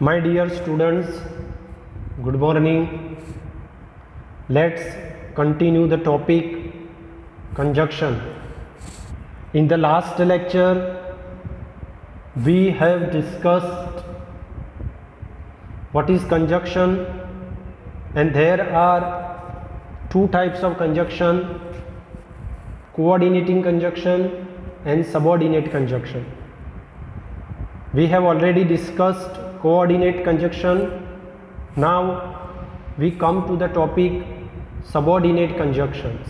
My dear students, good morning. Let's continue the topic conjunction. In the last lecture, we have discussed what is conjunction, and there are two types of conjunction: coordinating conjunction and subordinate conjunction. We have already discussed coordinate conjunction. Now we come to the topic subordinate conjunctions.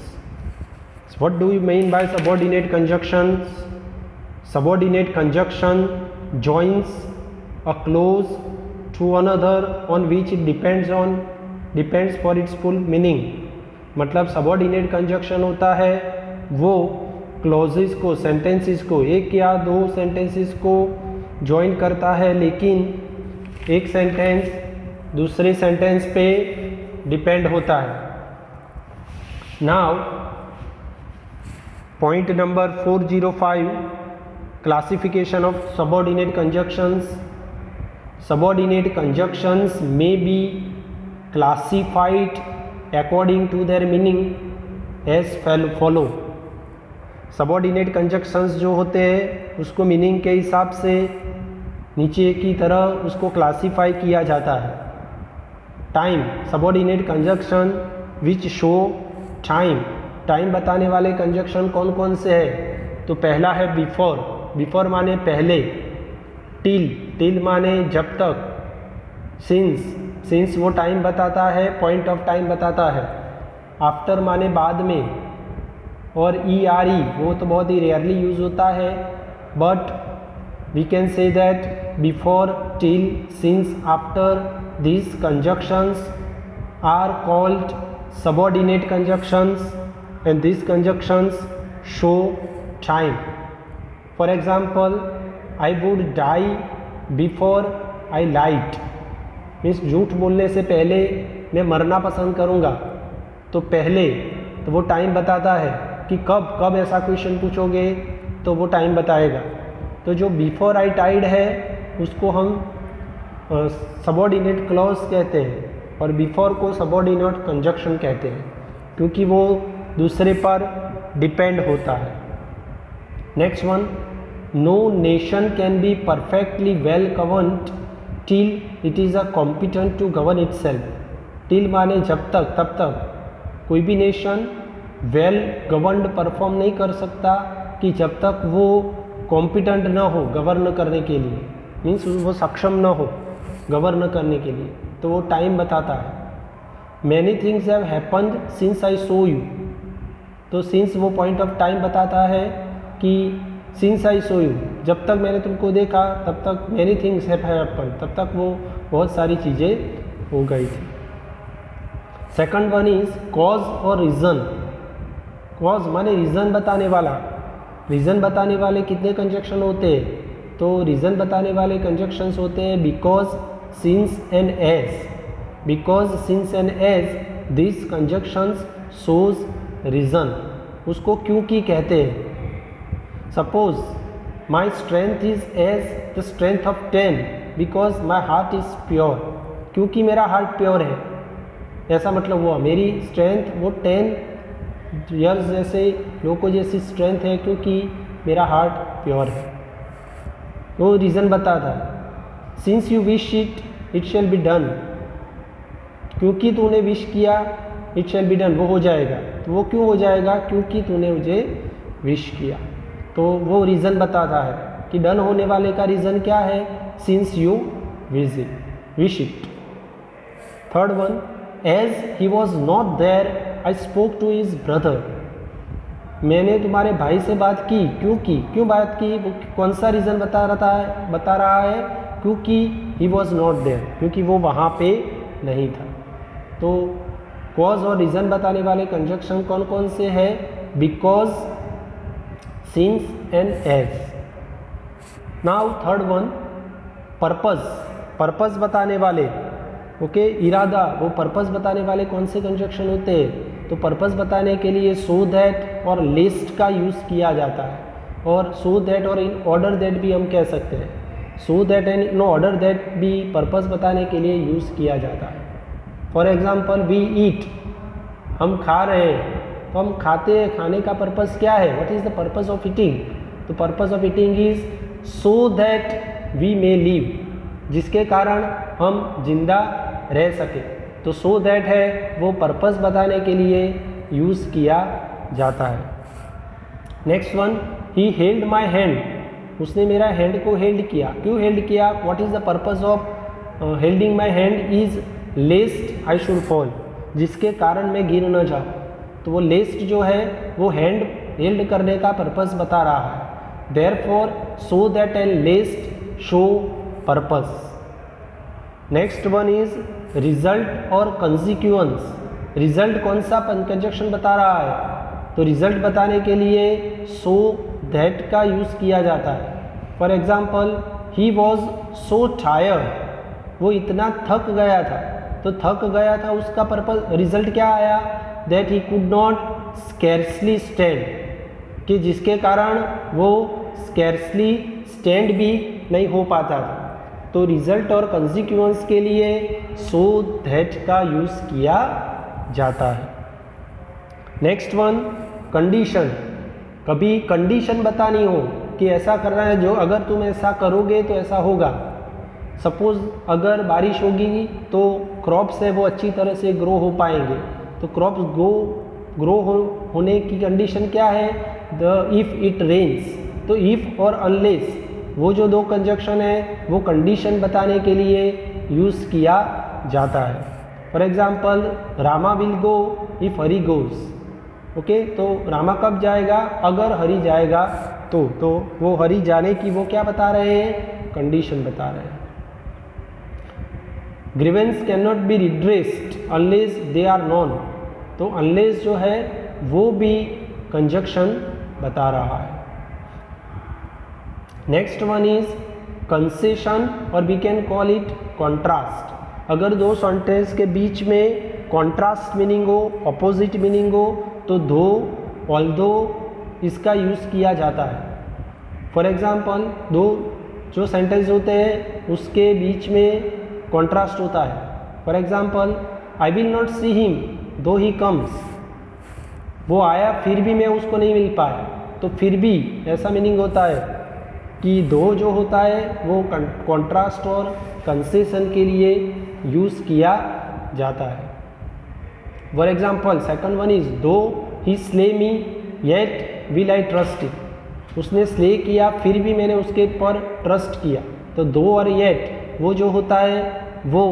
So what do you mean by subordinate conjunctions? Subordinate conjunction joins a clause to another on which it depends for its full meaning. मतलब subordinate conjunction होता है वो clauses को, sentences को, एक या दो sentences को ज्वाइन करता है, लेकिन एक सेंटेंस दूसरे सेंटेंस पे डिपेंड होता है. Now point number 405, classification of subordinate conjunctions. Subordinate conjunctions may be classified according to their meaning as follow. Subordinate conjunctions जो होते हैं उसको मीनिंग के हिसाब से नीचे की तरह उसको क्लासीफाई किया जाता है. Time, subordinate conjunction which show time. Time बताने वाले कंजक्शन कौन कौन से हैं? तो पहला है बिफोर. बिफोर माने पहले. टिल, टिल माने जब तक. सिंस, सिंस वो टाइम बताता है, पॉइंट ऑफ टाइम बताता है. आफ्टर माने बाद में. और ERE वो तो बहुत ही रेयरली यूज होता है, but we can say that before, till, since, after, these conjunctions are called subordinate conjunctions, and these conjunctions show time. For example, I would die before I lied. Means झूठ बोलने से पहले मैं मरना पसंद करूँगा. तो पहले तो वो टाइम बताता है कि कब ऐसा क्वेश्चन पूछोगे तो वो टाइम बताएगा. तो जो बिफोर आई टाइड है उसको हम सबऑर्डिनेट क्लॉज कहते हैं, और बिफोर को सबऑर्डिनेट कंजक्शन कहते हैं, क्योंकि वो दूसरे पर डिपेंड होता है. Next one, no nation can be perfectly well governed till it is a competent to govern itself. Till माने जब तक, तब तक कोई भी नेशन वेल गवर्नड परफॉर्म नहीं कर सकता कि जब तक वो कॉम्पिटेंट न हो गवर्न करने के लिए, मीन्स वो सक्षम न हो गवर्न करने के लिए. तो वो टाइम बताता है. Many things have happened since I saw you. तो सिंस वो पॉइंट ऑफ टाइम बताता है कि सिंस आई सो यू, जब तक मैंने तुमको देखा तब तक मैनी थिंग्स हैव हैपन्ड, तब तक वो बहुत सारी चीज़ें हो गई थी. सेकंड वन इज कॉज और रीज़न. कॉज माने रीज़न बताने वाला. रीज़न बताने वाले कितने कंजक्शन होते हैं? तो रीज़न बताने वाले कंजक्शंस होते हैं because, since and as. Because, since and as, this conjunctions shows reason. उसको क्योंकि कहते हैं. Suppose my strength is as the strength of 10 because my heart is pure. क्योंकि मेरा हार्ट प्योर है, ऐसा मतलब हुआ मेरी स्ट्रेंथ वो 10 ईयर्स जैसे लोगों जैसी स्ट्रेंथ है क्योंकि मेरा हार्ट प्योर है. वो रीज़न बताता है. Since you wish it shall be done. क्योंकि तूने विश किया, इट शैल बी डन, वो हो जाएगा. तो वो क्यों हो जाएगा? क्योंकि तूने मुझे विश किया. तो वो रीज़न बताता है कि डन होने वाले का रीज़न क्या है? Since you wish it. Third one, as he was not there I spoke to his brother. मैंने तुम्हारे भाई से बात की. क्यों बात की? वो कौन सा रीज़न बता रहा है? क्योंकि ही वॉज नॉट देयर, क्योंकि वो वहाँ पे नहीं था. तो कॉज और रीज़न बताने वाले कंजक्शन कौन कौन से हैं? Because, since and as. Now third one, purpose. Purpose बताने वाले, ओके, इरादा, वो पर्पस बताने वाले कौन से कंजक्शन होते हैं? तो पर्पस बताने के लिए सो दैट और लिस्ट का यूज़ किया जाता है, और सो दैट और इन ऑर्डर दैट भी हम कह सकते हैं. सो that and in order that भी पर्पस बताने के लिए यूज़ किया जाता है। फॉर एग्जाम्पल वी ईट, हम खा रहे हैं, तो हम खाते हैं, खाने का पर्पस क्या है, what is the purpose of eating? तो purpose of eating is so that we may live, जिसके कारण हम जिंदा रह सके। तो सो दैट है वो पर्पस बताने के लिए यूज़ किया जाता है। Next one, he held my hand, उसने मेरा हैंड को हेल्ड किया। क्यों हेल्ड किया? What is the purpose of helding my hand? Is lest I should fall, जिसके कारण मैं गिर न जाऊँ। तो वो लेस्ट जो है वो हैंड हेल्ड करने का पर्पस बता रहा है। Therefore so that and lest show purpose. Next one is result और कंसिक्वेंस। रिजल्ट कौन सा कंजक्शन बता रहा है? तो रिजल्ट बताने के लिए सो दैट का यूज़ किया जाता है। For example he was so tired, वो इतना थक गया था। तो थक गया था उसका पर्पस, रिजल्ट क्या आया? That he could not scarcely stand, कि जिसके कारण वो स्कैर्सली स्टैंड भी नहीं हो पाता था। तो रिजल्ट और कंसिक्वेंस के लिए सो दैट का यूज़ किया जाता है। Next one, condition. कभी कंडीशन बतानी हो कि ऐसा करना है, जो अगर तुम ऐसा करोगे तो ऐसा होगा। सपोज अगर बारिश होगी तो क्रॉप्स है वो अच्छी तरह से ग्रो हो पाएंगे। तो क्रॉप्स ग्रो होने की कंडीशन क्या है? The if it rains. तो इफ़ और अनलेस, वो जो दो कंजक्शन है वो कंडीशन बताने के लिए यूज़ किया जाता है। For example Rama will go if Hari goes. Okay, तो रामा कब जाएगा? अगर हरी जाएगा तो वो हरी जाने की वो क्या बता रहे हैं? कंडीशन बता रहे हैं। Grievance can not be redressed unless they are known. तो अनलेस जो है वो भी कंजक्शन बता रहा है। नेक्स्ट वन इज कंसेशन और we can call it contrast. अगर दो सेंटेंस के बीच में कॉन्ट्रास्ट मीनिंग हो, अपोजिट मीनिंग हो, तो दो ऑल्दो इसका यूज़ किया जाता है। फॉर एग्जाम्पल दो जो सेंटेंस होते हैं उसके बीच में कॉन्ट्रास्ट होता है। For example I will not see him दो ही कम्स, वो आया फिर भी मैं उसको नहीं मिल पाया। तो फिर भी ऐसा मीनिंग होता है कि दो जो होता है वो कॉन्ट्रास्ट और कंसेशन के लिए यूज़ किया जाता है। For example second one is though he slay me yet will I trust it. उसने स्ले किया फिर भी मैंने उसके पर ट्रस्ट किया। तो दो और येट वो जो होता है वो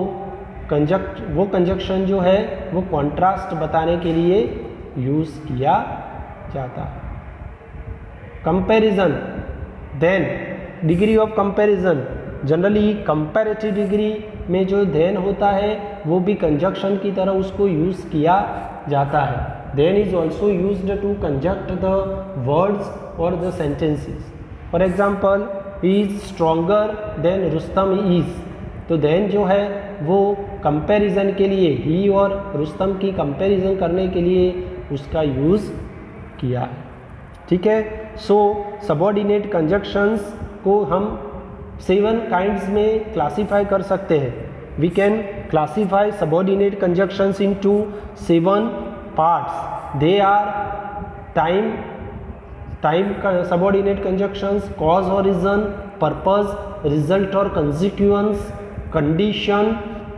कंजक्शन जो है वो कॉन्ट्रास्ट बताने के लिए यूज़ किया जाता है। Comparison, then degree of comparison. Generally comparative degree में जो देन होता है वो भी कंजक्शन की तरह उसको यूज़ किया जाता है। Then is also used to conjunct the words और the sentences. For example he is stronger than Rustam is. तो देन जो है वो कंपैरिजन के लिए, ही और रुस्तम की कंपैरिजन करने के लिए उसका यूज़ किया है। ठीक है, सो सबऑर्डिनेट कंजक्शंस को हम 7 काइंड्स में क्लासीफाई कर सकते हैं। We can classify subordinate conjunctions into 7 parts. They are time subordinate conjunctions, cause और रीजन, पर्पस, रिजल्ट और कंसिक्वेंस, कंडीशन,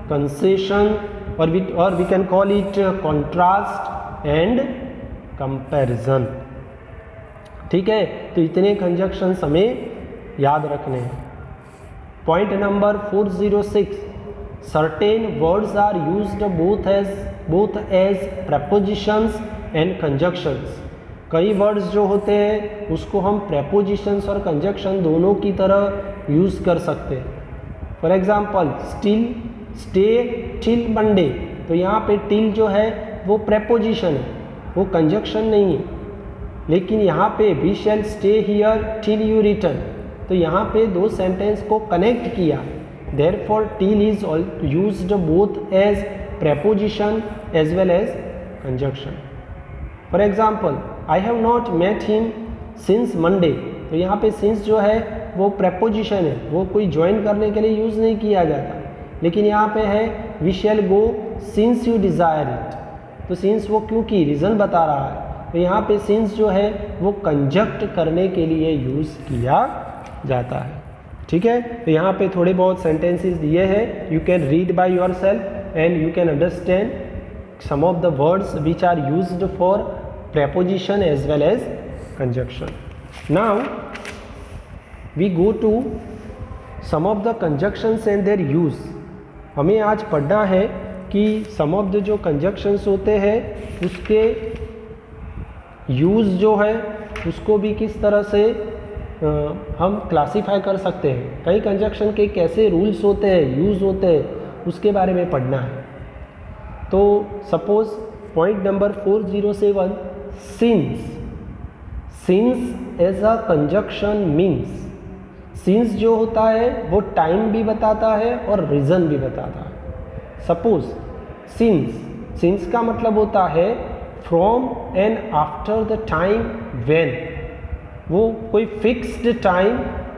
कंसेशन, और we can call it contrast and comparison. ठीक है, तो इतने कंजक्शंस हमें याद रखने हैं। Point number 406, certain words are used both as prepositions and conjunctions. कई वर्ड्स जो होते हैं उसको हम प्रेपोजिशंस और कंजक्शन दोनों की तरह यूज़ कर सकते हैं। For example still, stay till Monday. तो यहाँ पे टिल जो है वो प्रेपोजिशन है, वो कंजक्शन नहीं है। लेकिन यहाँ पे we shall stay here till you return. तो यहाँ पे दो सेंटेंस को कनेक्ट किया। Therefore till is used both as preposition as well as conjunction. For example I have not met him since Monday. तो यहाँ पे सिंस जो है वो प्रेपोजिशन है, वो कोई ज्वाइन करने के लिए यूज़ नहीं किया जाता। लेकिन यहाँ पे है we shall go since you desire it, तो सिंस वो क्योंकि रीज़न बता रहा है, तो यहाँ पे सिंस जो है वो कंजक्ट करने के लिए यूज़ किया जाता है। ठीक है, तो यहाँ पे थोड़े बहुत सेंटेंसेस दिए हैं, you can read by your self and you can understand some of the words which are used for preposition as well as conjunction. Now we go to some of the conjunctions and their use. हमें आज पढ़ना है कि some of the जो conjunctions होते हैं उसके use जो है उसको भी किस तरह से हम क्लासीफाई कर सकते हैं, कई कंजक्शन के कैसे रूल्स होते हैं, यूज़ होते हैं, उसके बारे में पढ़ना है। तो suppose point number 407 since as a conjunction means, since जो होता है वो टाइम भी बताता है और रीज़न भी बताता है। सपोज सिंस का मतलब होता है from and after the time when, वो कोई fixed time,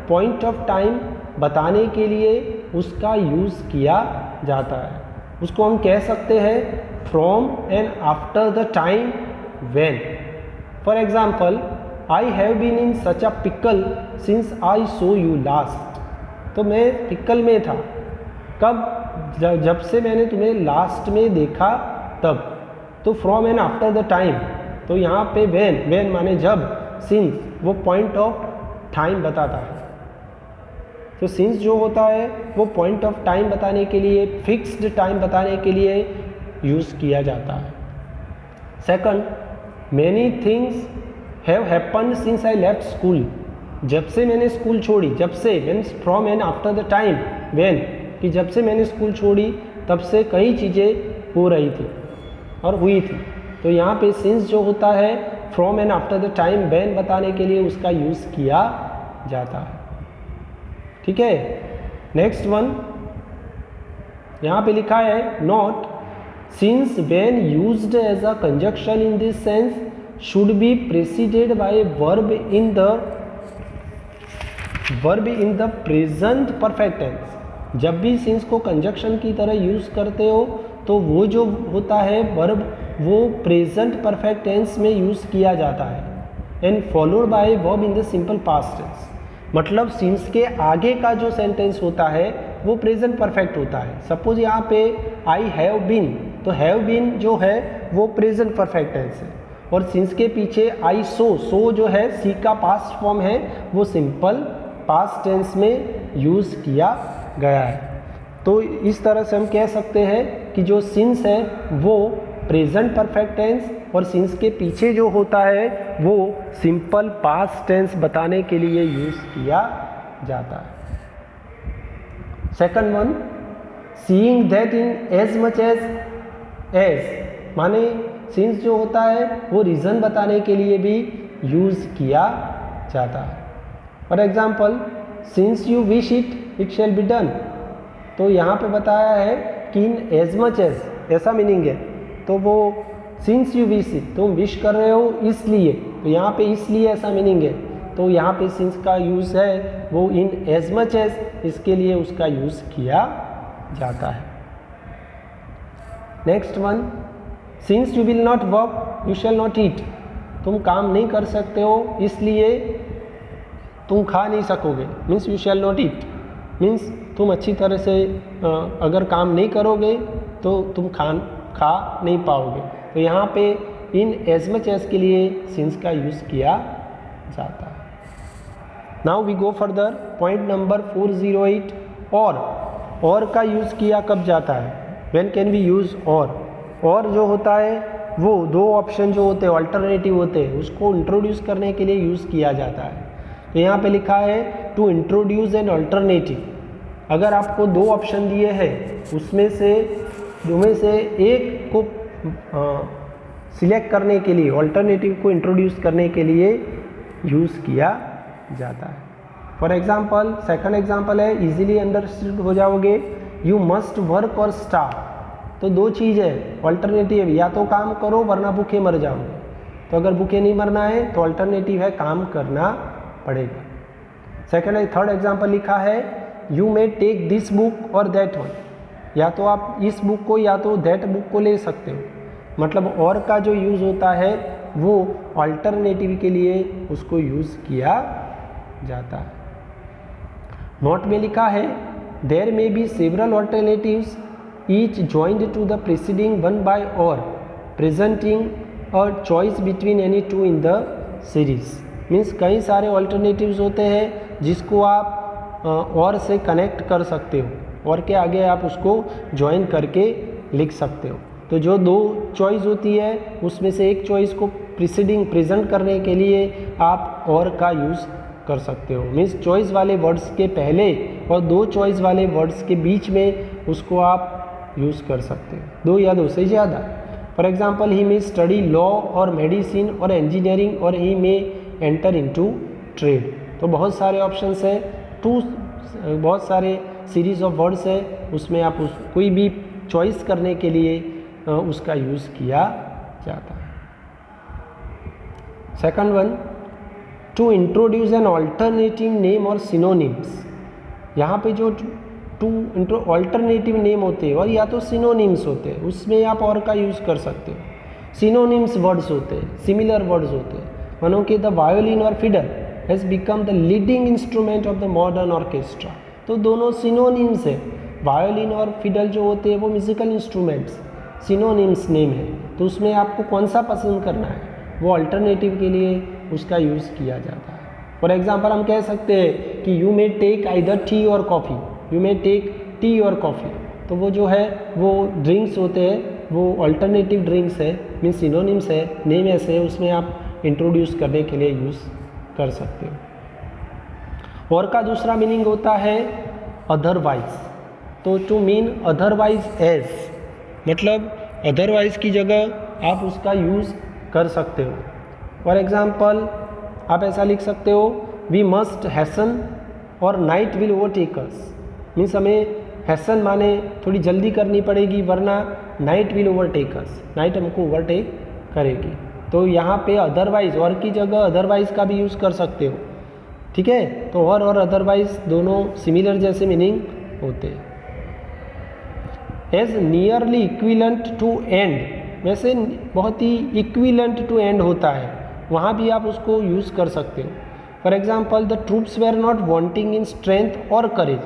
point of time बताने के लिए उसका यूज़ किया जाता है। उसको हम कह सकते हैं from and after the time when. For example, I have been in such a pickle since I saw you last, तो मैं पिकल में था कब, जब से मैंने तुम्हें लास्ट में देखा तब। तो from and after the time, तो यहाँ पे व्हेन माने जब, सिंस वो पॉइंट ऑफ टाइम बताता है। तो सिंस जो होता है वो पॉइंट ऑफ टाइम बताने के लिए, फिक्स्ड टाइम बताने के लिए यूज़ किया जाता है। Second, many things have happened since I left school, जब से मैंने स्कूल छोड़ी, जब से means from and after the time when, कि जब से मैंने स्कूल छोड़ी तब से कई चीज़ें हो रही थी और हुई थी। तो यहाँ पे सिंस जो होता है from and after the time when बताने के लिए उसका यूज़ किया जाता है। ठीक है, नेक्स्ट वन यहाँ पे लिखा है not, since when used as a conjunction in this sense should be preceded by verb in the present perfect tense. जब भी सिंस को कंजक्शन की तरह यूज़ करते हो तो वो जो होता है वर्ब वो प्रेजेंट परफेक्ट टेंस में यूज़ किया जाता है, and followed by verb in the simple past tense. मतलब सिंस के आगे का जो सेंटेंस होता है वो प्रेजेंट परफेक्ट होता है। सपोज यहाँ पे आई हैव बीन, तो हैव बीन जो है वो प्रेजेंट परफेक्ट टेंस है, और सिंस के पीछे आई सो जो है सी का पास्ट फॉर्म है वो सिंपल पास्ट टेंस में यूज़ किया गया है। तो इस तरह से हम कह सकते हैं कि जो सिंस है वो प्रेजेंट परफेक्ट टेंस और सिंस के पीछे जो होता है वो सिंपल पास्ट टेंस बताने के लिए यूज़ किया जाता है। Second one, seeing that in as much as माने सिंस जो होता है वो रीज़न बताने के लिए भी यूज़ किया जाता है। For example, since you wish it shall be done, तो यहाँ पे बताया है कि इन एज मच एज ऐसा मीनिंग है, तो वो सिंस यू विश इट, तुम विश कर रहे हो इसलिए, तो यहाँ पे इसलिए ऐसा मीनिंग है, तो यहाँ पे सिंस का यूज़ है वो इन एज मच एज, इसके लिए उसका यूज़ किया जाता है। Next one, since you will not work you shall not eat, तुम काम नहीं कर सकते हो इसलिए तुम खा नहीं सकोगे, means you shall not eat, means तुम अच्छी तरह से अगर काम नहीं करोगे तो तुम खा नहीं पाओगे। तो यहाँ पे इन एज मच एज के लिए सिंस का यूज़ किया जाता है। Now we go further, point number 408, और का यूज़ किया कब जाता है, व्हेन कैन वी यूज़ और जो होता है वो दो ऑप्शन जो होते हैं अल्टरनेटिव होते हैं उसको इंट्रोड्यूस करने के लिए यूज़ किया जाता है। तो यहाँ पे लिखा है टू इंट्रोड्यूस एन अल्टरनेटिव, अगर आपको दो ऑप्शन दिए हैं उसमें से एक को सिलेक्ट करने के लिए, अल्टरनेटिव को इंट्रोड्यूस करने के लिए यूज़ किया जाता है। फॉर एग्जाम्पल, सेकंड एग्जाम्पल है, इजीली अंडरस्टूड हो जाओगे, यू मस्ट वर्क और स्टार्व, तो दो चीज़ है अल्टरनेटिव, या तो काम करो वरना भूखे मर जाओगे, तो अगर भूखे नहीं मरना है तो अल्टरनेटिव है काम करना पड़ेगा। सेकेंड थर्ड एग्जाम्पल लिखा है you may take this book और दैट वन, या तो आप इस बुक को या तो दैट बुक को ले सकते हो, मतलब और का जो यूज़ होता है वो अल्टरनेटिव के लिए उसको यूज़ किया जाता है। नोट में लिखा है there may be several alternatives each joined to the preceding one by or presenting a choice between any two in the series. Means कई सारे ऑल्टरनेटिव्स होते हैं जिसको आप और से कनेक्ट कर सकते हो और के आगे आप उसको ज्वाइन करके लिख सकते हो। तो जो दो चॉइस होती है उसमें से एक चॉइस को प्रीसीडिंग प्रेजेंट करने के लिए आप और का यूज़ कर सकते हो। मीन्स चॉइस वाले वर्ड्स के पहले और दो चॉइस वाले वर्ड्स के बीच में उसको आप यूज़ कर सकते हो, दो या दो से ज़्यादा। For example he may study law और मेडिसिन और इंजीनियरिंग और ही मे एंटर इनटू ट्रेड। तो बहुत सारे ऑप्शंस है, बहुत सारे सीरीज ऑफ वर्ड्स है, उसमें आप कोई भी चॉइस करने के लिए उसका यूज़ किया जाता है। Second one, to introduce an alternative name और सिनोनिम्स। यहाँ पे जो टू ऑल्टरनेटिव नेम होते हैं और या तो सिनोनिम्स होते हैं, उसमें आप और का यूज़ कर सकते हो। सिनोनिम्स वर्ड्स होते हैं, सिमिलर वर्ड्स होते हैं, मानो कि द वायोलिन और fiddle has become the leading instrument of the modern orchestra. तो दोनों सिनोनिम्स है, वायोलिन और फिडल जो होते हैं वो म्यूजिकल इंस्ट्रूमेंट्स सिनोनिम्स नेम है। तो उसमें आपको कौन सा पसंद करना है, वो अल्टरनेटिव के लिए उसका यूज़ किया जाता है। फॉर एग्जाम्पल हम कह सकते हैं कि you may take either tea or coffee, you may take tea or coffee. तो वो जो है वो ड्रिंक्स होते हैं, वो अल्टरनेटिव ड्रिंक्स है, मीन्स सिनोनिम्स है, नेम ऐसे है, उसमें आप इंट्रोड्यूस करने के लिए यूज़ कर सकते हो। और का दूसरा मीनिंग होता है अदरवाइज। तो टू मीन अदरवाइज एज, मतलब अदरवाइज की जगह आप उसका यूज़ कर सकते हो। फॉर एग्जाम्पल आप ऐसा लिख सकते हो वी मस्ट हैसन और night will overtake us. Means हमें हैसन माने थोड़ी जल्दी करनी पड़ेगी वरना night will overtake us, night हमको ओवरटेक करेगी। तो यहाँ पे अदरवाइज और की जगह अदरवाइज का भी यूज़ कर सकते हो, ठीक है। तो और अदरवाइज दोनों सिमिलर जैसे मीनिंग होते हैं। As nearly equivalent to and, वैसे बहुत ही इक्विलेंट टू एंड होता है, वहाँ भी आप उसको यूज़ कर सकते हो। For example the troops were not wanting in strength और करेज।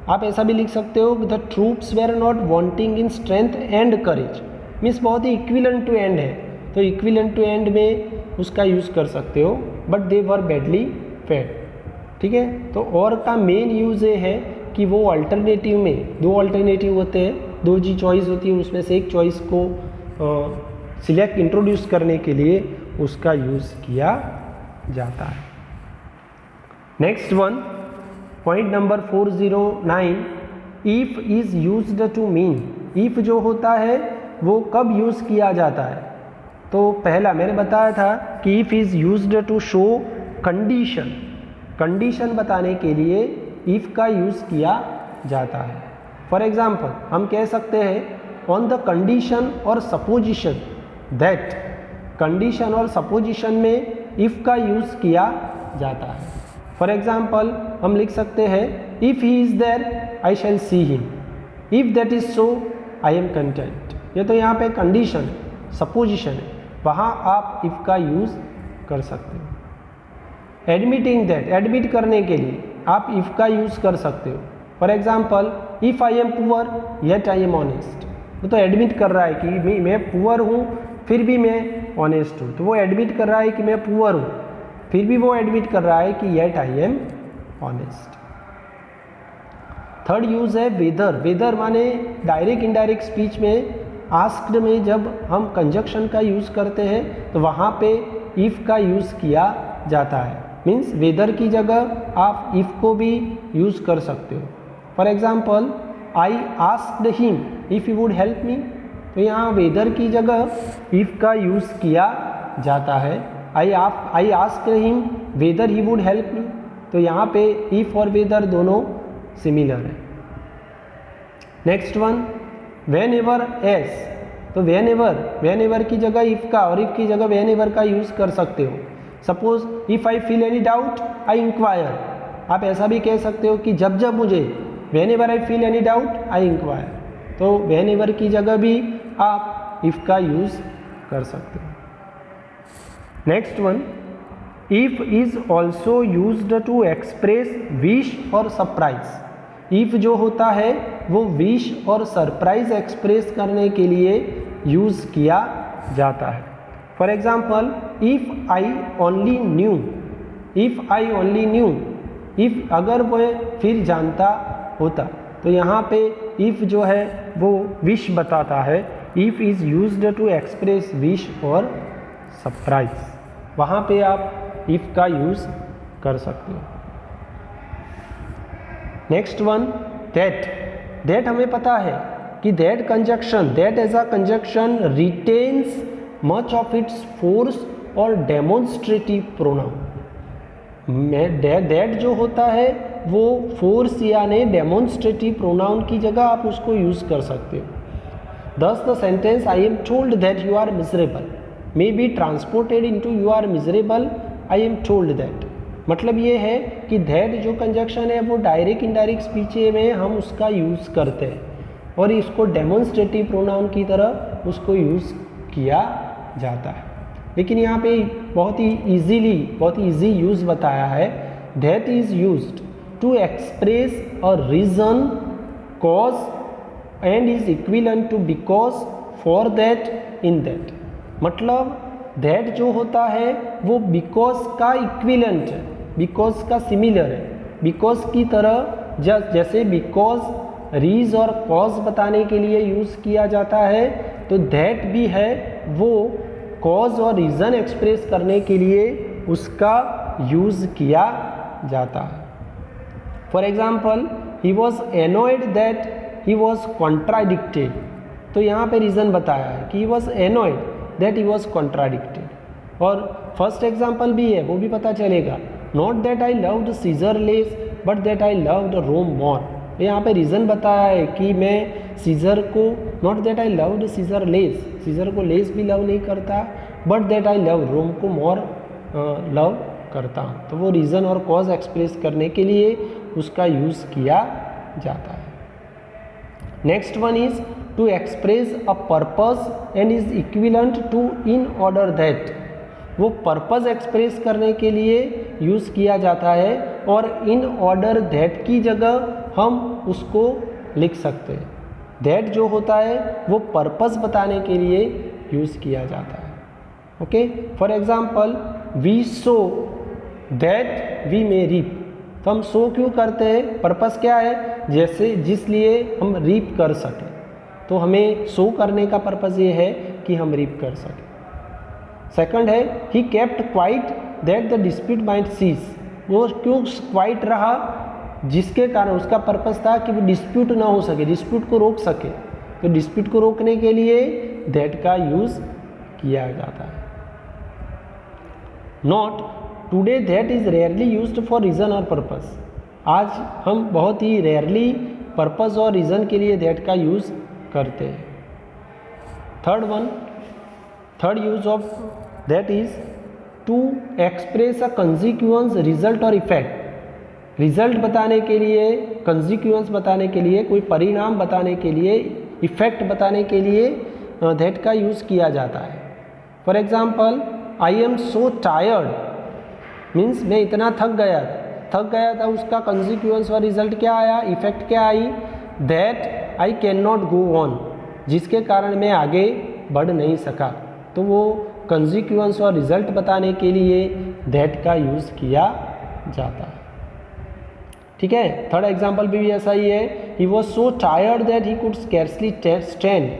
आप ऐसा भी लिख सकते हो the troops were not wanting in strength and courage, means बहुत ही इक्विलेंट टू एंड है, तो इक्विलेंट टू एंड में उसका यूज़ कर सकते हो। But they were badly fed, ठीक है। तो और का मेन यूज़ ये है कि वो अल्टरनेटिव में दो अल्टरनेटिव होते हैं, दो जी चॉइस होती है, उसमें से एक चॉइस को सिलेक्ट इंट्रोड्यूस करने के लिए उसका यूज़ किया जाता है। Next one, point number 409, if is used to mean. If जो होता है वो कब यूज़ किया जाता है। तो पहला मैंने बताया था कि if is used to show condition, condition बताने के लिए इफ़ का यूज़ किया जाता है। फॉर एग्जाम्पल हम कह सकते हैं ऑन द कंडीशन और सपोजिशन दैट, कंडीशन और सपोजिशन में इफ़ का यूज़ किया जाता है। फॉर एग्जाम्पल हम लिख सकते हैं if he is there I shall see him, if that is so I am content. ये तो यहाँ पे कंडीशन सपोजिशन है, वहाँ आप इफ़ का यूज़ कर सकते हो। एडमिटिंग दैट, एडमिट करने के लिए आप इफ़ का यूज़ कर सकते हो। For example if I am poor yet I am honest, वो तो एडमिट कर रहा है कि मैं पुअर हूँ फिर भी मैं ऑनेस्ट हूँ, तो वो एडमिट कर रहा है कि मैं पुअर हूँ, फिर भी वो एडमिट कर रहा है कि yet I am honest. Third use है वेदर। वेदर माने डायरेक्ट इनडायरेक्ट स्पीच में आस्क्ड में जब हम कंजक्शन का यूज़ करते हैं तो वहाँ पे इफ़ का यूज़ किया जाता है। मीन्स वेदर की जगह आप इफ़ को भी यूज़ कर सकते हो। For example I asked him if he would help me, तो यहाँ वेदर की जगह इफ़ का यूज़ किया जाता है। I asked him weather he would help me, तो यहाँ पे इफ़ और वेदर दोनों सिमिलर है। Next one, when ever S. तो वेन एवर की जगह इफ़ का और इफ़ की जगह वेन एवर का यूज़ कर सकते हो। Suppose if I feel any doubt I inquire, आप ऐसा भी कह सकते हो कि जब जब मुझे whenever I feel any doubt I inquire, तो वेन एवर की जगह भी आप इफ़ का यूज़ कर सकते हो। Next one, if is also used to express wish और सरप्राइज। इफ़ जो होता है वो विश और सरप्राइज एक्सप्रेस करने के लिए यूज़ किया जाता है। For example, if I only new, if I only new, if अगर वह फिर जानता होता, तो यहाँ पे इफ़ जो है वो विश बताता है। If is used to express wish और सरप्राइज, वहाँ पे आप इफ़ का यूज़ कर सकते हो। Next one, that. दैट हमें पता है कि that conjunction, that as a conjunction retains much of its force और डेमोन्स्ट्रेटिव प्रोनाउन। दैट जो होता है वो फोर्स यानी डेमोन्स्ट्रेटिव प्रोनाउन की जगह आप उसको यूज़ कर सकते हो। Thus the sentence I am told that you are miserable may be transported into you are miserable, I am told that। मतलब ये है कि that जो कंजक्शन है वो डायरेक्ट इनडायरेक्ट स्पीच में हम उसका यूज़ करते हैं और इसको डेमोन्स्ट्रेटिव प्रोनाउन की तरह उसको यूज़ किया जाता है। लेकिन यहाँ पे बहुत ही ईजी यूज़ बताया है। that is used to express a reason, cause and is equivalent to because, for that, in that। मतलब that जो होता है वो because का इक्विलेंट है, because का सिमिलर है, because की तरह जैसे because रीज और cause बताने के लिए यूज़ किया जाता है, तो that भी है वो cause और रीज़न एक्सप्रेस करने के लिए उसका यूज़ किया जाता है। For example, he was annoyed that he was contradicted, तो यहाँ पे रीज़न बताया है कि he was annoyed that he was contradicted. और फर्स्ट एग्जाम्पल भी है, वो भी पता चलेगा, not that I loved Caesar less but that I loved Rome more. यहाँ पे रीज़न बताया है कि मैं सीजर को, not that I loved Caesar less, Caesar को लेस भी लव नहीं करता, बट दैट आई लव रोम को मोर लव करता हूँ। तो वो रीज़न और कॉज एक्सप्रेस करने के लिए उसका यूज़ किया जाता है। Next one is to express a purpose and is equivalent to in order that. वो पर्पस एक्सप्रेस करने के लिए यूज़ किया जाता है और इन ऑर्डर दैट की जगह हम उसको लिख सकते हैं। दैट जो होता है वो पर्पस बताने के लिए यूज़ किया जाता है। Okay, for example, we sow that we may reap. तो हम सो क्यों करते हैं, पर्पस क्या है, जैसे जिसलिए हम रीप कर सकें। तो हमें सो करने का पर्पस ये है कि हम रीप कर सकें। सेकंड है, he kept quiet that the dispute might cease. वो क्यों क्वाइट रहा, जिसके कारण उसका पर्पस था कि वो डिस्प्यूट ना हो सके, डिस्प्यूट को रोक सके। तो डिस्प्यूट को रोकने के लिए दैट का यूज़ किया जाता है। Not today that is rarely used for reason और पर्पस। आज हम बहुत ही रेयरली पर्पस और रीज़न के लिए दैट का यूज़ करते हैं। Third use of that is to express a consequence, result और इफेक्ट। रिजल्ट बताने के लिए, कंसिक्वेंस बताने के लिए, कोई परिणाम बताने के लिए, इफेक्ट बताने के लिए दैट का यूज़ किया जाता है। For example, I am so tired means मैं इतना थक गया था, उसका कंसिक्वेंस और रिजल्ट क्या आया, इफेक्ट क्या आई, that I can not go on, जिसके कारण मैं आगे बढ़ नहीं सका। तो वो कंसिक्वेंस और रिजल्ट बताने के लिए दैट का यूज़ किया जाता है। ठीक है, थर्ड एग्जाम्पल भी ऐसा ही है, he was so tired that he could scarcely stand.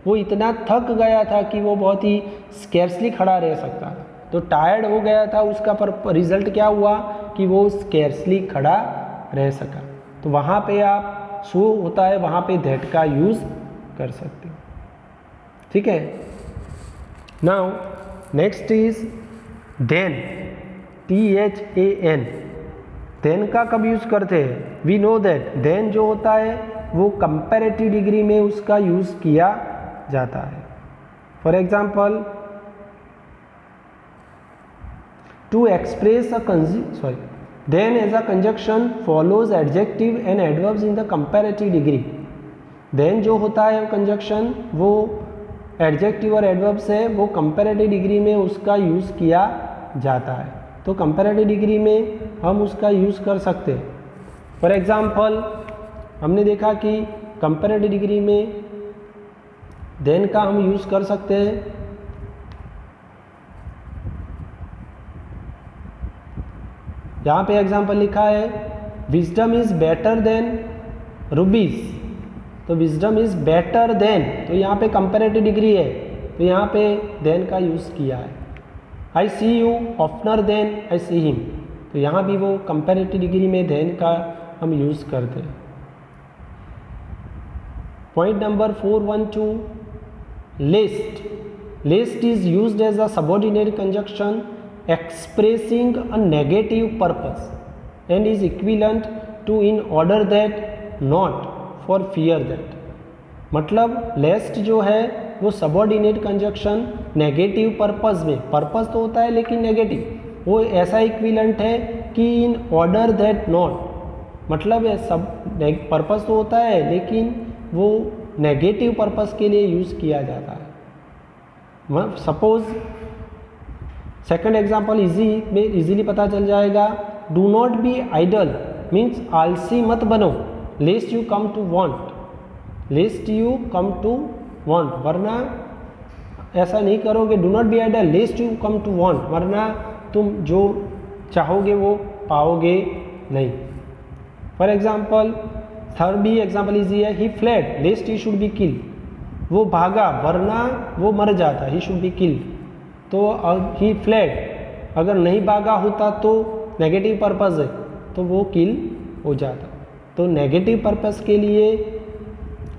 वो इतना थक गया था कि वो बहुत ही स्कैर्सली खड़ा रह सकता था। तो टायर्ड हो गया था, उसका पर रिजल्ट क्या हुआ कि वो स्कैर्सली खड़ा रह सका। तो वहाँ पे आप सो होता है, वहाँ पे दैट का यूज़ कर सकते हो। ठीक है, now next is then, THAN। Then का कब यूज़ करते हैं, वी नो दैट देन जो होता है वो कंपैरेटिव डिग्री में उसका यूज़ किया जाता है। For example, to express then as a conjunction follows adjective and adverbs in the comparative degree. Then जो होता है कंजक्शन वो एडजेक्टिव और एडवर्ब्स है वो कंपैरेटिव डिग्री में उसका यूज़ किया जाता है। तो कंपैरेटिव डिग्री में हम उसका यूज़ कर सकते हैं। फॉर एग्जांपल हमने देखा कि कंपैरेटिव डिग्री में देन का हम यूज़ कर सकते हैं यहाँ पे एग्जांपल लिखा है विजडम इज़ बेटर देन रुबीज़। तो विजडम इज़ बेटर देन, तो यहाँ पे कंपैरेटिव डिग्री है तो यहाँ पे देन का यूज़ किया है। I see you oftener than I see him, तो यहाँ भी वो कंपैरेटिव डिग्री में देन का हम यूज़ करते हैं। Point number 412 lest. Lest is used as a subordinate conjunction expressing a negative purpose and is equivalent to in order that, not, for fear that। मतलब लेस्ट जो है वो सबऑर्डिनेट कंजक्शन नेगेटिव पर्पस में, purpose तो होता है लेकिन नेगेटिव, वो ऐसा इक्विवेलेंट है कि इन ऑर्डर दैट नॉट, मतलब सब पर्पस तो होता है लेकिन वो नेगेटिव पर्पस के लिए यूज़ किया जाता है। सपोज सेकंड एग्जाम्पल में इजीली पता चल जाएगा। Do not be idle means आलसी मत बनो, lest you come to want, lest you come to want, वरना ऐसा नहीं करोगे। Do not be idle lest you come to want, वरना तुम जो चाहोगे वो पाओगे नहीं। फॉर एग्जाम्पल थर्ड भी एग्जाम्पल इजी है। He fled lest he should be kill, वो भागा वरना वो मर जाता, ही शुड बी किल्ड। तो ही फ्लेड, अगर नहीं भागा होता तो नेगेटिव पर्पस है तो वो किल हो जाता। तो नेगेटिव पर्पस के लिए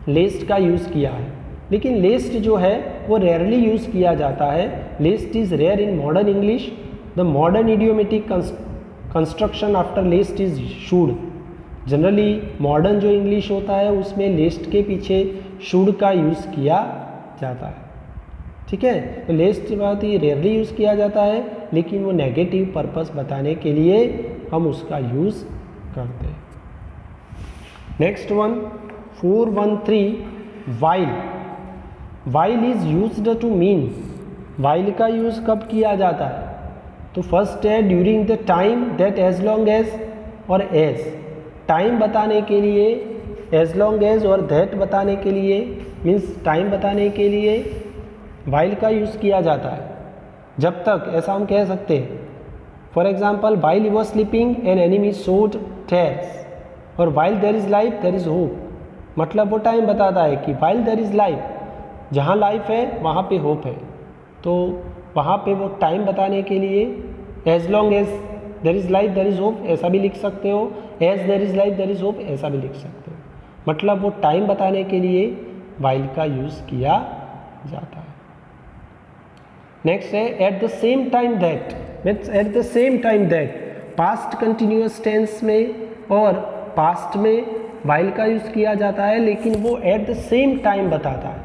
लेस्ट का यूज़ किया है, लेकिन लेस्ट जो है वो रेयरली यूज़ किया जाता है। Lest is rare in modern English. The modern idiomatic construction after lest is should. Generally modern जो इंग्लिश होता है उसमें लेस्ट के पीछे शुड का यूज़ किया जाता है। ठीक है, तो लेस्ट बहुत ही रेयरली यूज़ किया जाता है लेकिन वो नेगेटिव पर्पस बताने के लिए हम उसका यूज़ करते हैं। Next one 413 while. While is used to mean, while का यूज़ कब किया जाता है? तो फर्स्ट है during the time that as long as और एज। टाइम बताने के लिए एज लॉन्ग एज और दैट बताने के लिए मीन्स टाइम बताने के लिए वाइल का यूज़ किया जाता है। जब तक, ऐसा हम कह सकते हैं। For example while you were sleeping an enemy sowed tares, और while there is life there is hope, मतलब वो टाइम बताता है कि वाइल देयर इज़ लाइफ, जहाँ लाइफ है वहाँ पे होप है। तो वहाँ पे वो टाइम बताने के लिए as long as there is life there is hope ऐसा भी लिख सकते हो, as there is life there is hope ऐसा भी लिख सकते हो। मतलब वो टाइम बताने के लिए वाइल का यूज़ किया जाता है। नेक्स्ट है at the same time that, means at the same time that. Past continuous tense में और पास्ट में वाइल का यूज़ किया जाता है लेकिन वो एट द सेम टाइम बताता है।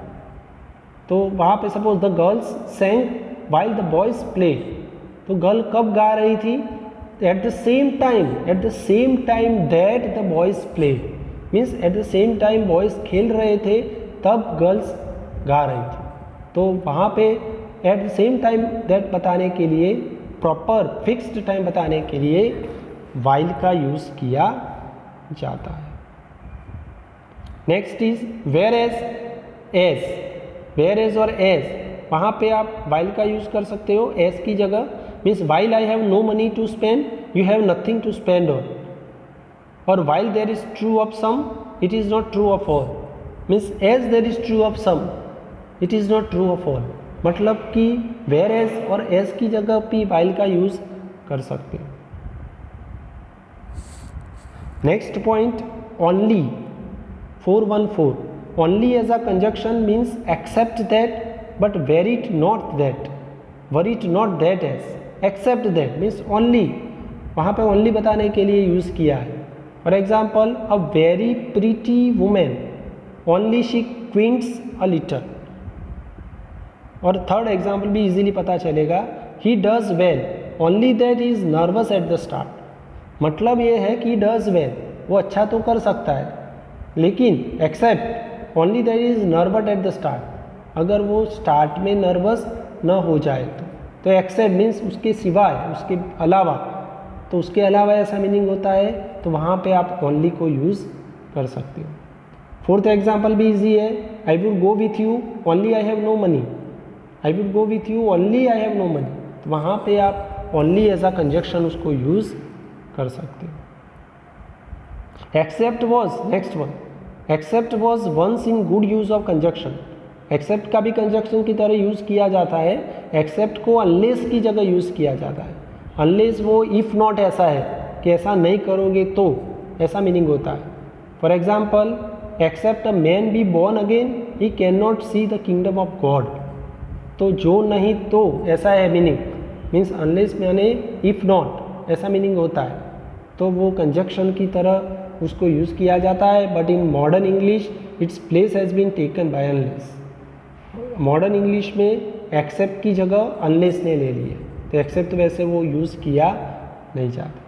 तो वहाँ पे suppose the girls sang while the boys played, तो गर्ल कब गा रही थी? At the same time, at the same time that the boys played, means at the same time boys खेल रहे थे तब गर्ल्स गा रही थी। तो वहाँ पे eight the same time that बताने के लिए, प्रॉपर फिक्स्ड टाइम बताने के लिए वाइल का यूज़ किया जाता है। Next is whereas as. Whereas और एज, वहाँ पे आप वाइल का यूज़ कर सकते हो एज की जगह। Means while I have no money to spend you have nothing to spend on, और while there is true of some it is not true of all. Means as there is true of some it is not true of all, मतलब कि where as और as की जगह भी while का use कर सकते हो। Next point only 414। Only as a conjunction means except that but were it not that, were it not that as. Except that means only, वहाँ पे ओनली बताने के लिए यूज़ किया है। For example a very pretty woman only she squints a little. और third example भी easily पता चलेगा, he does well only that is nervous at the start. मतलब ये है कि डज वेल, वो अच्छा तो कर सकता है, लेकिन except only that is nervous at the start, अगर वो स्टार्ट में नर्वस न हो जाए तो एक्सेप्ट मीन्स उसके सिवाय, उसके अलावा, तो उसके अलावा ऐसा मीनिंग होता है, तो वहाँ पे आप ओनली को यूज़ कर सकते हो। फोर्थ एग्जाम्पल भी इजी है, I would go with you only I have no money, I would go with you only I have no money, तो वहाँ पे आप ओनली एज अ कंजक्शन उसको यूज़ कर सकते हो। Except was, next one, except was once in good use of conjunction, except का भी कंजक्शन की तरह यूज़ किया जाता है, एक्सेप्ट को अनलेस की जगह यूज़ किया जाता है। अनलेस वो इफ़ नॉट ऐसा है कि ऐसा नहीं करोगे तो, ऐसा मीनिंग होता है। For example, except a man be born again he can not see the kingdom of God, तो जो नहीं तो ऐसा है मीनिंग, मीन्स अनलेस यानी इफ़ नॉट ऐसा मीनिंग होता है, तो वो कंजक्शन की तरह उसको यूज़ किया जाता है। But in modern English its place has been taken by unless, modern English में एक्सेप्ट की जगह अनलेस ने ले ली है, तो एक्सेप्ट वैसे वो यूज़ किया नहीं जाता।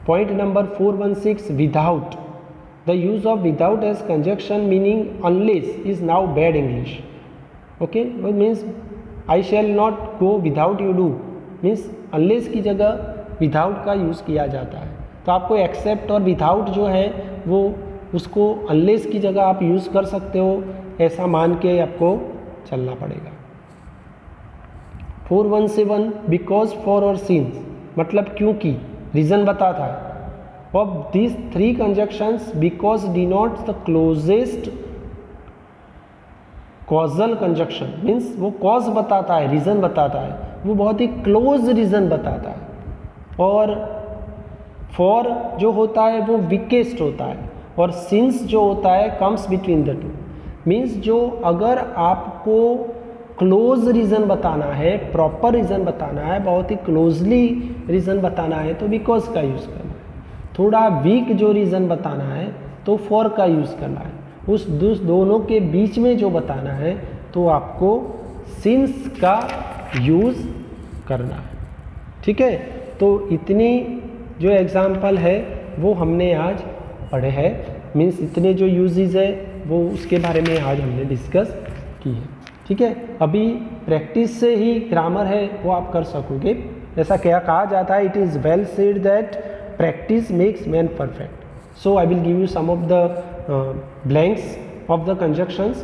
Point number 416, without, the use of without as conjunction meaning unless is now bad English. Okay, means I shall not go without you do, means unless की जगह विदाउट का यूज़ किया जाता है। तो आपको एक्सेप्ट और विदाउट जो है वो उसको अनलेस की जगह आप यूज़ कर सकते हो, ऐसा मान के आपको चलना पड़ेगा। 417, बिकॉज, फॉर और सिंस, मतलब क्योंकि, रीज़न बताता है। Of this three conjunctions, because denotes the closest causal conjunction, means वो कॉज बताता है, रीज़न बताता है, वो बहुत ही क्लोज रीज़न बताता है। और फॉर जो होता है वो वीकेस्ट होता है, और सिंस जो होता है comes between the two, means जो अगर आपको क्लोज रीज़न बताना है, प्रॉपर रीज़न बताना है, बहुत ही क्लोजली रीज़न बताना है तो बिकॉज का यूज़ करना है। थोड़ा वीक जो रीज़न बताना है तो फॉर का यूज़ करना है। उस दोनों के बीच में जो बताना है तो आपको सिंस का यूज़ करना है। ठीक है, तो इतनी जो एग्ज़ाम्पल है वो हमने आज पढ़े हैं, मीन्स इतने जो यूजेस है वो उसके बारे में आज हमने डिस्कस की है। ठीक है, अभी प्रैक्टिस से ही ग्रामर है वो आप कर सकोगे। ऐसा क्या कहा जाता है, it is well said that practice makes man perfect. So I will give you some of the blanks of the conjunctions.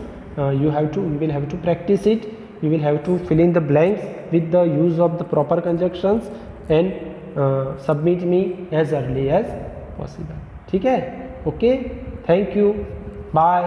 You will have to practice it. You will have to fill in the blanks with the use of the proper conjunctions and submit me as early as possible. ठीक है, okay, thank you, bye.